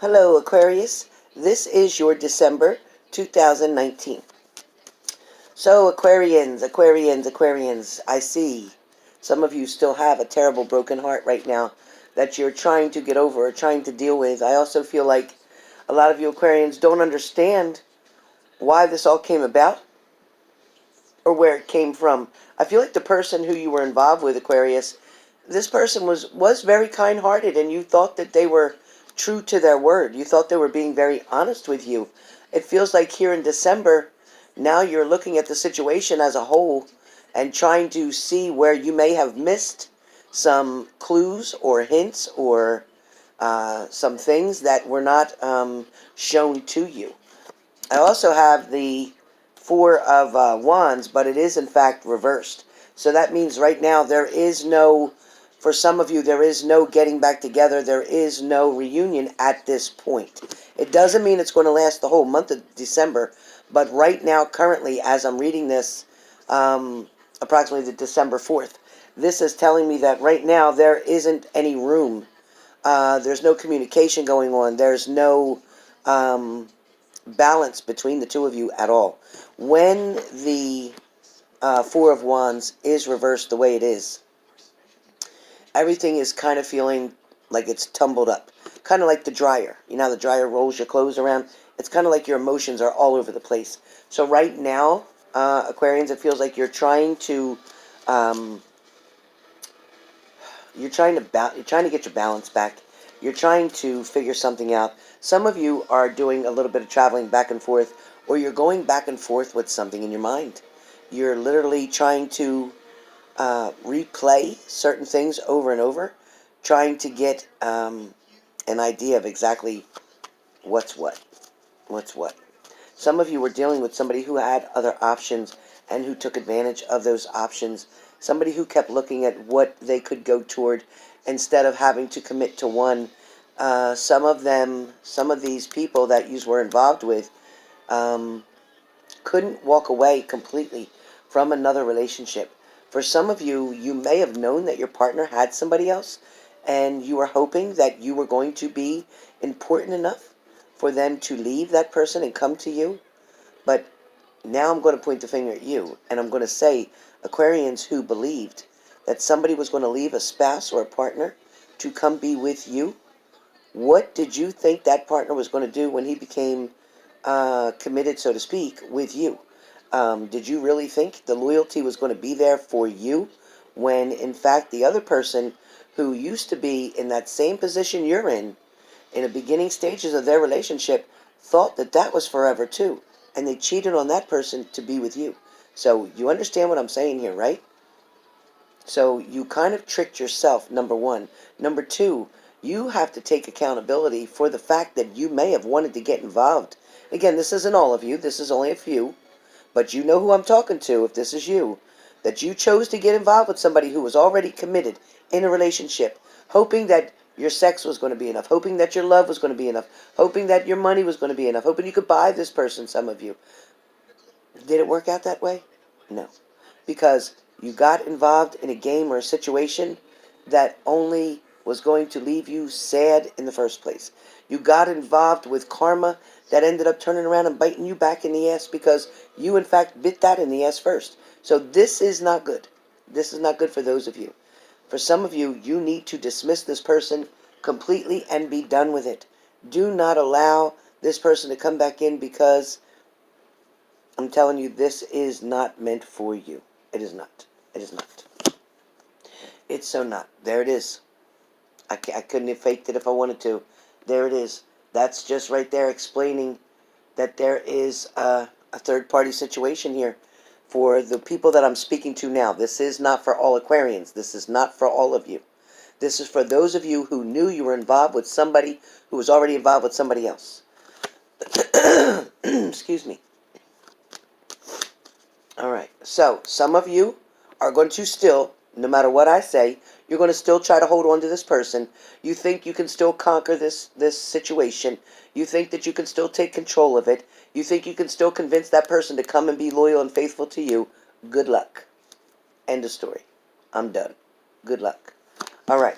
Hello, Aquarius. This is your December 2019. So, Aquarians, I see some of you still have a terrible broken heart right now that you're trying to get over or trying to deal with. I also feel like a lot of you Aquarians don't understand why this all came about or where it came from. I feel like the person who you were involved with, Aquarius, this person was very kind-hearted, and you thought that they were true to their word. You thought they were being very honest with you. It feels like here in December, now you're looking at the situation as a whole and trying to see where you may have missed some clues or hints or some things that were not shown to you. I also have the Four of Wands, but it is in fact reversed. So that means right now there is no, for some of you, there is no getting back together. There is no reunion at this point. It doesn't mean it's going to last the whole month of December, but right now, currently, as I'm reading this, approximately the December 4th, this is telling me that right now there isn't any room. There's no communication going on. There's no balance between the two of you at all. When the Four of Wands is reversed the way it is, everything is kind of feeling like it's tumbled up. Kind of like the dryer. You know how the dryer rolls your clothes around? It's kind of like your emotions are all over the place. So right now, Aquarians, it feels like you're trying to you're trying to get your balance back. You're trying to figure something out. Some of you are doing a little bit of traveling back and forth, or you're going back and forth with something in your mind. You're literally trying to replay certain things over and over, trying to get an idea of exactly what's what. Some of you were dealing with somebody who had other options and who took advantage of those options. Somebody who kept looking at what they could go toward instead of having to commit to one. Some of these people that you were involved with couldn't walk away completely from another relationship. For some of you, you may have known that your partner had somebody else, and you were hoping that you were going to be important enough for them to leave that person and come to you. But now I'm going to point the finger at you, and I'm going to say, Aquarians who believed that somebody was going to leave a spouse or a partner to come be with you, what did you think that partner was going to do when he became committed, so to speak, with you? Did you really think the loyalty was going to be there for you when, in fact, the other person who used to be in that same position you're in the beginning stages of their relationship, thought that that was forever too, and they cheated on that person to be with you? So you understand what I'm saying here, right? So you kind of tricked yourself, number one. Number two, you have to take accountability for the fact that you may have wanted to get involved. Again, this isn't all of you. This is only a few. But you know who I'm talking to if this is you. That you chose to get involved with somebody who was already committed in a relationship, hoping that your sex was going to be enough, hoping that your love was going to be enough, hoping that your money was going to be enough, hoping you could buy this person, some of you. Did it work out that way? No. Because you got involved in a game or a situation that only was going to leave you sad in the first place. You got involved with karma that ended up turning around and biting you back in the ass because you, in fact, bit that in the ass first. So this is not good. This is not good for those of you. For some of you, you need to dismiss this person completely and be done with it. Do not allow this person to come back in, because I'm telling you, this is not meant for you. It is not. It is not. It's so not. There it is. I couldn't have faked it if I wanted to. There it is. That's just right there explaining that there is a third-party situation here for the people that I'm speaking to now. This is not for all Aquarians. This is not for all of you. This is for those of you who knew you were involved with somebody who was already involved with somebody else. Excuse me. All right. So some of you are going to still, no matter what I say, you're going to still try to hold on to this person. You think you can still conquer this situation. You think that you can still take control of it. You think you can still convince that person to come and be loyal and faithful to you. Good luck. End of story. I'm done. Good luck. All right.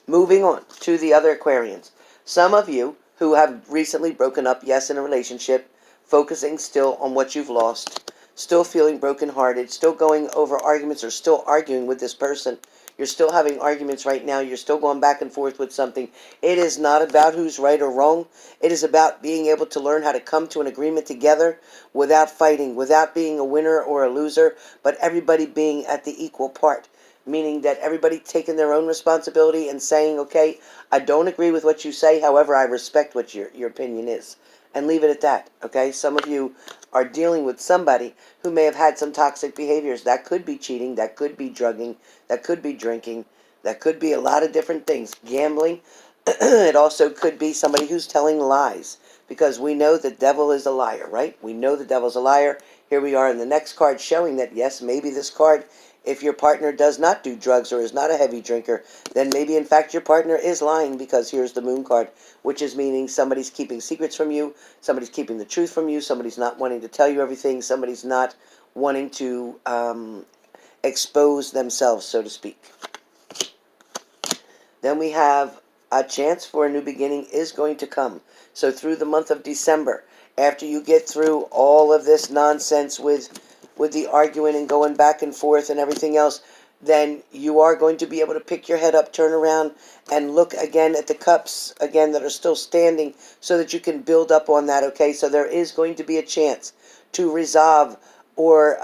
Moving on to the other Aquarians. Some of you who have recently broken up, yes, in a relationship, focusing still on what you've lost, still feeling brokenhearted, still going over arguments or still arguing with this person. You're still having arguments right now. You're still going back and forth with something. It is not about who's right or wrong. It is about being able to learn how to come to an agreement together without fighting, without being a winner or a loser, but everybody being at the equal part. Meaning that everybody taking their own responsibility and saying, okay, I don't agree with what you say, however, I respect what your opinion is. And leave it at that, okay? Some of you are dealing with somebody who may have had some toxic behaviors. That could be cheating, that could be drugging, that could be drinking, that could be a lot of different things. Gambling. It also could be somebody who's telling lies. Because we know the devil is a liar, right? We know the devil's a liar. Here we are in the next card showing that, yes, maybe this card, if your partner does not do drugs or is not a heavy drinker, then maybe in fact your partner is lying, because here's the moon card, which is meaning somebody's keeping secrets from you, somebody's keeping the truth from you, somebody's not wanting to tell you everything, somebody's not wanting to expose themselves, so to speak. Then we have a chance for a new beginning is going to come. So through the month of December, after you get through all of this nonsense with the arguing and going back and forth and everything else, then you are going to be able to pick your head up, turn around, and look again at the cups again that are still standing so that you can build up on that, okay? So there is going to be a chance to resolve or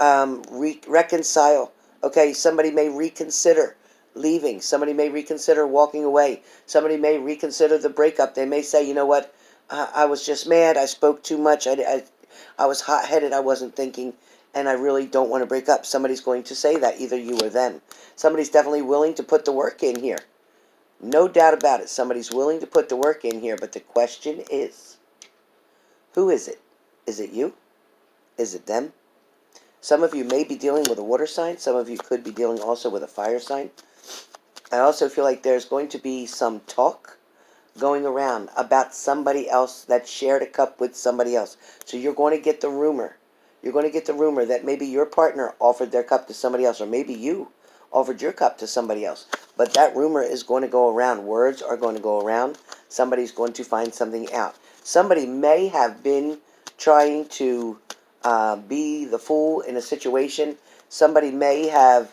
reconcile, okay? Somebody may reconsider leaving. Somebody may reconsider walking away. Somebody may reconsider the breakup. They may say, you know what, I was just mad. I spoke too much. I was hot-headed. I wasn't thinking, and I really don't want to break up. Somebody's going to say that, either you or them. Somebody's definitely willing to put the work in here. No doubt about it. Somebody's willing to put the work in here, but the question is, who is it? Is it you? Is it them? Some of you may be dealing with a water sign. Some of you could be dealing also with a fire sign. I also feel like there's going to be some talk going around about somebody else that shared a cup with somebody else. So you're going to get the rumor. You're going to get the rumor that maybe your partner offered their cup to somebody else, or maybe you offered your cup to somebody else. But that rumor is going to go around. Words are going to go around. Somebody's going to find something out. Somebody may have been trying to be the fool in a situation. Somebody may have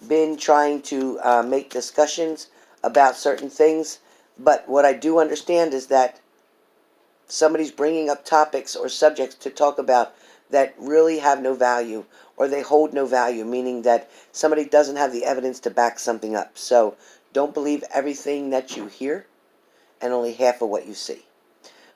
been trying to make discussions about certain things. But what I do understand is that somebody's bringing up topics or subjects to talk about that really have no value, or they hold no value, meaning that somebody doesn't have the evidence to back something up. So don't believe everything that you hear and only half of what you see.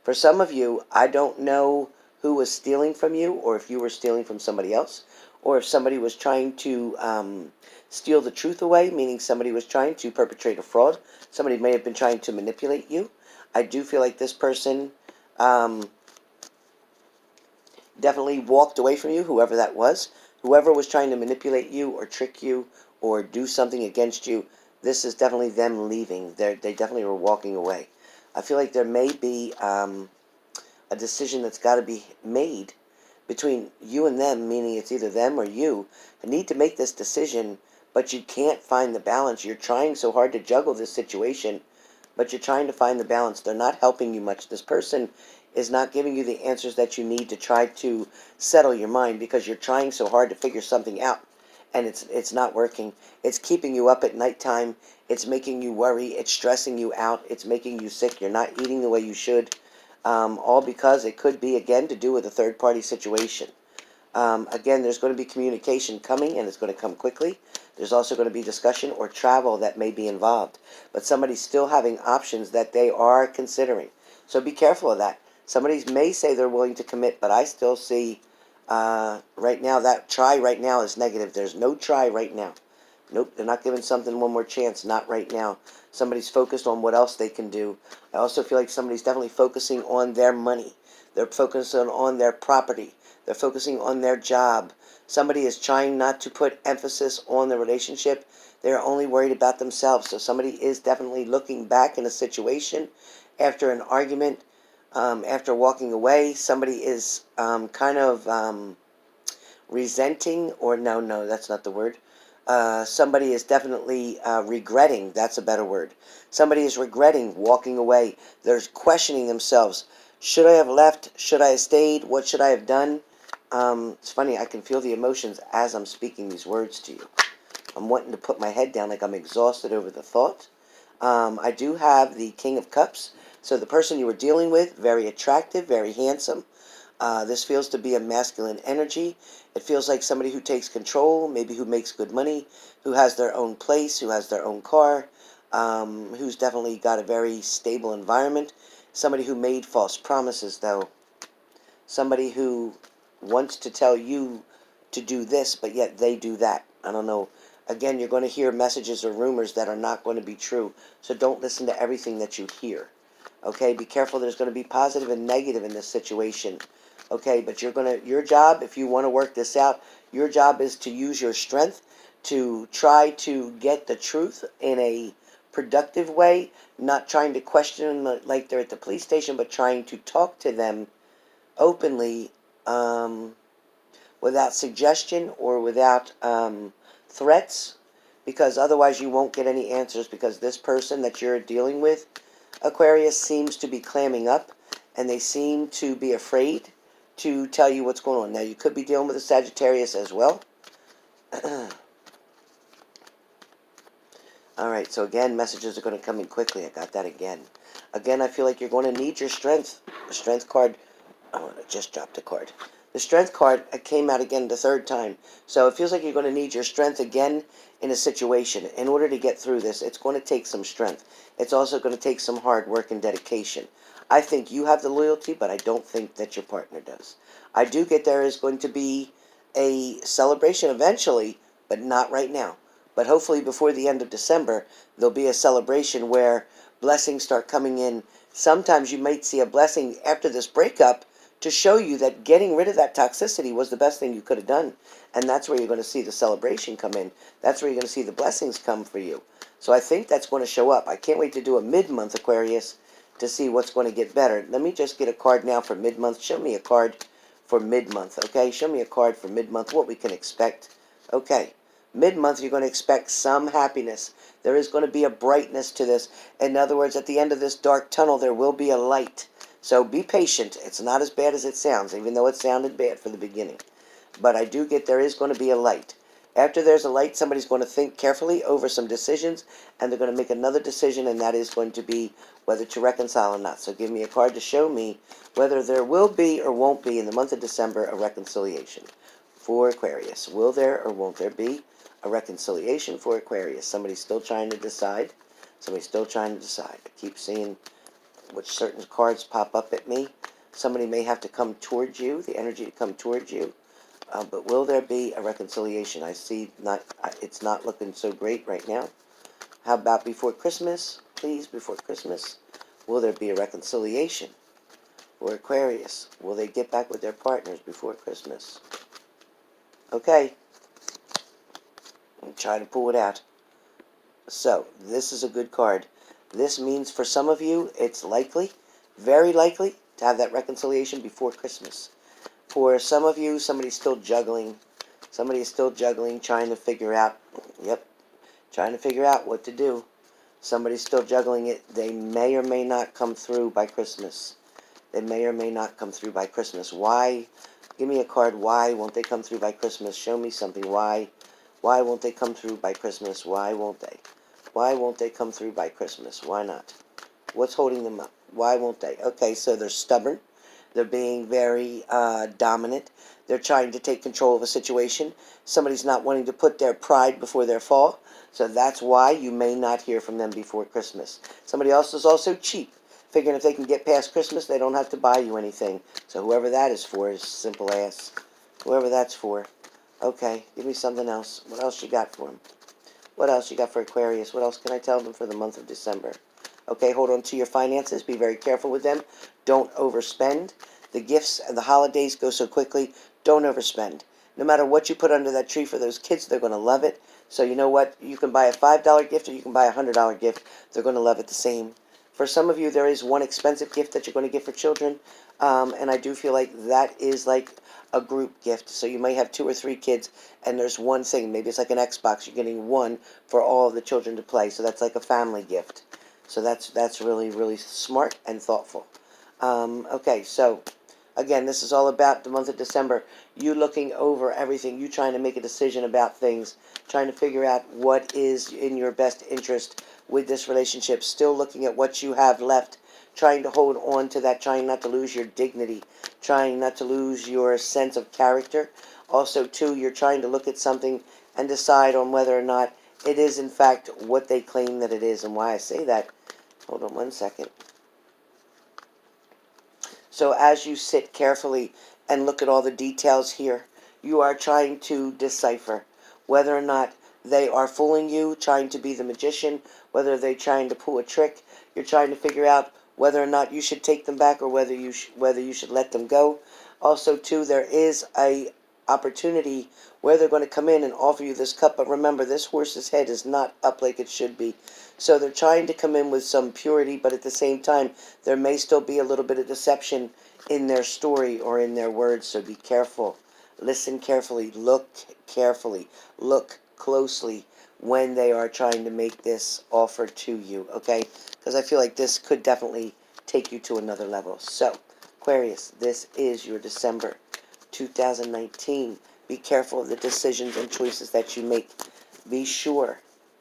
For some of you, I don't know who was stealing from you, or if you were stealing from somebody else, or if somebody was trying to steal the truth away, meaning somebody was trying to perpetrate a fraud. Somebody may have been trying to manipulate you. I do feel like this person definitely walked away from you, whoever that was. Whoever was trying to manipulate you or trick you or do something against you, this is definitely them leaving. They definitely were walking away. I feel like there may be a decision that's got to be made between you and them, meaning it's either them or you. You need to make this decision, but you can't find the balance. You're trying so hard to juggle this situation, but you're trying to find the balance. They're not helping you much. This person is not giving you the answers that you need to try to settle your mind, because you're trying so hard to figure something out, and it's not working. It's keeping you up at nighttime. It's making you worry. It's stressing you out. It's making you sick. You're not eating the way you should. All because it could be, again, to do with a third-party situation. Again, there's going to be communication coming, and it's going to come quickly. There's also going to be discussion or travel that may be involved. But somebody's still having options that they are considering. So be careful of that. Somebody may say they're willing to commit, but I still see right now that try right now is negative. There's no try right now. Nope, they're not giving something one more chance. Not right now. Somebody's focused on what else they can do. I also feel like somebody's definitely focusing on their money. They're focusing on their property. They're focusing on their job. Somebody is trying not to put emphasis on the relationship. They're only worried about themselves. So somebody is definitely looking back in a situation after an argument, after walking away. Somebody is kind of resenting, or no, that's not the word. Somebody is definitely regretting. That's a better word. Somebody is regretting walking away. They're questioning themselves. Should I have left? Should I have stayed? What should I have done? It's funny, I can feel the emotions as I'm speaking these words to you. I'm wanting to put my head down like I'm exhausted over the thought. I do have the King of Cups. So the person you were dealing with, very attractive, very handsome. This feels to be a masculine energy. It feels like somebody who takes control, maybe who makes good money, who has their own place, who has their own car, who's definitely got a very stable environment. Somebody who made false promises, though. Somebody who wants to tell you to do this, but yet they do that. I don't know. Again, you're going to hear messages or rumors that are not going to be true. So don't listen to everything that you hear. Okay, be careful. There's going to be positive and negative in this situation. Okay, but your job, if you want to work this out, your job is to use your strength to try to get the truth in a productive way, not trying to question them like they're at the police station, but trying to talk to them openly, without suggestion or without threats, because otherwise you won't get any answers, because this person that you're dealing with, Aquarius, seems to be clamming up, and they seem to be afraid to tell you what's going on. Now, you could be dealing with a Sagittarius as well. Alright, so again, messages are going to come in quickly. I got that again. Again, I feel like you're going to need your strength. The strength card, oh, I just dropped a card. The strength card came out again the third time. So it feels like you're going to need your strength again in a situation. In order to get through this, it's going to take some strength. It's also going to take some hard work and dedication. I think you have the loyalty, but I don't think that your partner does. I do get there is going to be a celebration eventually, but not right now. But hopefully before the end of December, there'll be a celebration where blessings start coming in. Sometimes you might see a blessing after this breakup to show you that getting rid of that toxicity was the best thing you could have done. And that's where you're going to see the celebration come in. That's where you're going to see the blessings come for you. So I think that's going to show up. I can't wait to do a mid-month Aquarius to see what's going to get better. Let me just get a card now for mid-month. Show me a card for mid-month, okay? Show me a card for mid-month, what we can expect. Okay. Mid-month, you're going to expect some happiness. There is going to be a brightness to this. In other words, at the end of this dark tunnel, there will be a light. So be patient. It's not as bad as it sounds, even though it sounded bad for the beginning. But I do get there is going to be a light. After there's a light, somebody's going to think carefully over some decisions, and they're going to make another decision, and that is going to be whether to reconcile or not. So give me a card to show me whether there will be or won't be in the month of December a reconciliation for Aquarius. Will there or won't there be a reconciliation for Aquarius? Somebody's still trying to decide. Somebody's still trying to decide. I keep seeing which certain cards pop up at me. Somebody may have to come towards you, the energy to come towards you. But will there be a reconciliation? I see it's not looking so great right now. How about before Christmas? Please, before Christmas. Will there be a reconciliation for Aquarius? Will they get back with their partners before Christmas? Okay. I'm trying to pull it out. So, this is a good card. This means for some of you, it's likely, very likely, to have that reconciliation before Christmas. For some of you, somebody's still juggling. Somebody is still juggling, trying to figure out, trying to figure out what to do. Somebody's still juggling it. They may or may not come through by Christmas. They may or may not come through by Christmas. Why? Give me a card. Why won't they come through by Christmas? Show me something. Why? Why won't they come through by Christmas? Why won't they? Why won't they come through by Christmas? Why not? What's holding them up? Why won't they? Okay, so they're stubborn. They're being very dominant. They're trying to take control of a situation. Somebody's not wanting to put their pride before their fall. So that's why you may not hear from them before Christmas. Somebody else is also cheap, figuring if they can get past Christmas, they don't have to buy you anything. So whoever that is for is simple ass. Whoever that's for. Okay, give me something else. What else you got for them? What else you got for Aquarius? What else can I tell them for the month of December? Okay, hold on to your finances. Be very careful with them. Don't overspend. The gifts and the holidays go so quickly. Don't overspend. No matter what you put under that tree for those kids, they're going to love it. So you know what? You can buy a $5 gift or you can buy a $100 gift. They're going to love it the same. For some of you, there is one expensive gift that you're going to get for children, and I do feel like that is like a group gift. So you may have 2 or 3 kids, and there's one thing. Maybe it's like an Xbox. You're getting one for all of the children to play. So that's like a family gift. So that's really, really smart and thoughtful. Okay, so again, this is all about the month of December. You looking over everything. You trying to make a decision about things. Trying to figure out what is in your best interest with this relationship. Still looking at what you have left. Trying to hold on to that. Trying not to lose your dignity. Trying not to lose your sense of character. Also, too, you're trying to look at something and decide on whether or not it is, in fact, what they claim that it is. And why I say that, hold on one second. So as you sit carefully and look at all the details here, you are trying to decipher whether or not they are fooling you, trying to be the magician, whether they're trying to pull a trick. You're trying to figure out whether or not you should take them back or whether you should let them go. Also, too, there is a opportunity where they're going to come in and offer you this cup. But remember, this horse's head is not up like it should be. So they're trying to come in with some purity, but at the same time, there may still be a little bit of deception in their story or in their words. So be careful. Listen carefully. Look carefully. Look closely when they are trying to make this offer to you, okay? Because I feel like this could definitely take you to another level. So, Aquarius, this is your December 2019. Be careful of the decisions and choices that you make. Be sure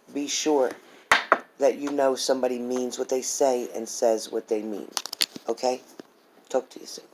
that you know somebody means what they say and says what they mean. Okay? Talk to you soon.